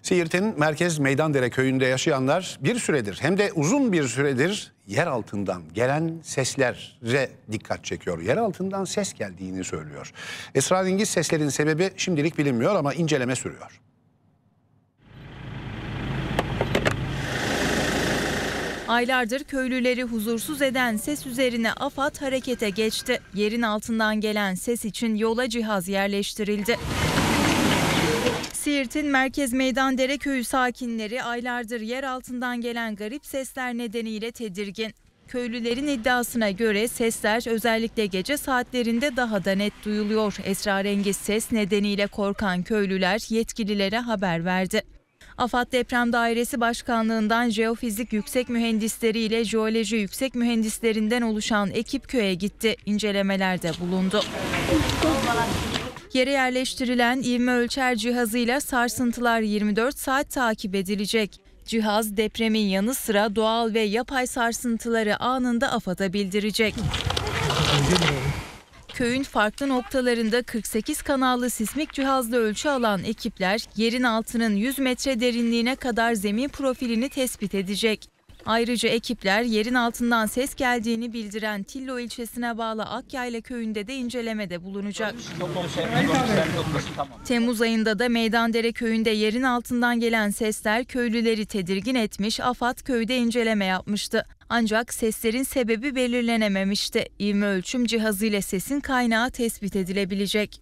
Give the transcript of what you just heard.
Siirt'in Merkez Meydandere köyünde yaşayanlar bir süredir hem de uzun bir süredir yer altından gelen seslere dikkat çekiyor. Yer altından ses geldiğini söylüyor. Esrarengiz seslerin sebebi şimdilik bilinmiyor ama inceleme sürüyor. Aylardır köylüleri huzursuz eden ses üzerine AFAD harekete geçti. Yerin altından gelen ses için yola cihaz yerleştirildi. Siirt'in Merkez Meydandere köyü sakinleri aylardır yer altından gelen garip sesler nedeniyle tedirgin. Köylülerin iddiasına göre sesler özellikle gece saatlerinde daha da net duyuluyor. Esrarengiz ses nedeniyle korkan köylüler yetkililere haber verdi. AFAD Deprem Dairesi Başkanlığı'ndan jeofizik yüksek mühendisleri ile jeoloji yüksek mühendislerinden oluşan ekip köye gitti. İncelemelerde bulundu. Yere yerleştirilen ivme ölçer cihazıyla sarsıntılar 24 saat takip edilecek. Cihaz depremin yanı sıra doğal ve yapay sarsıntıları anında AFAD'a bildirecek. Köyün farklı noktalarında 48 kanallı sismik cihazla ölçü alan ekipler yerin altının 100 metre derinliğine kadar zemin profilini tespit edecek. Ayrıca ekipler yerin altından ses geldiğini bildiren Tillo ilçesine bağlı Akyayla köyünde de incelemede bulunacak. Temmuz ayında da Meydandere köyünde yerin altından gelen sesler köylüleri tedirgin etmiş, AFAD köyde inceleme yapmıştı. Ancak seslerin sebebi belirlenememişti. İvme ölçüm cihazıyla sesin kaynağı tespit edilebilecek.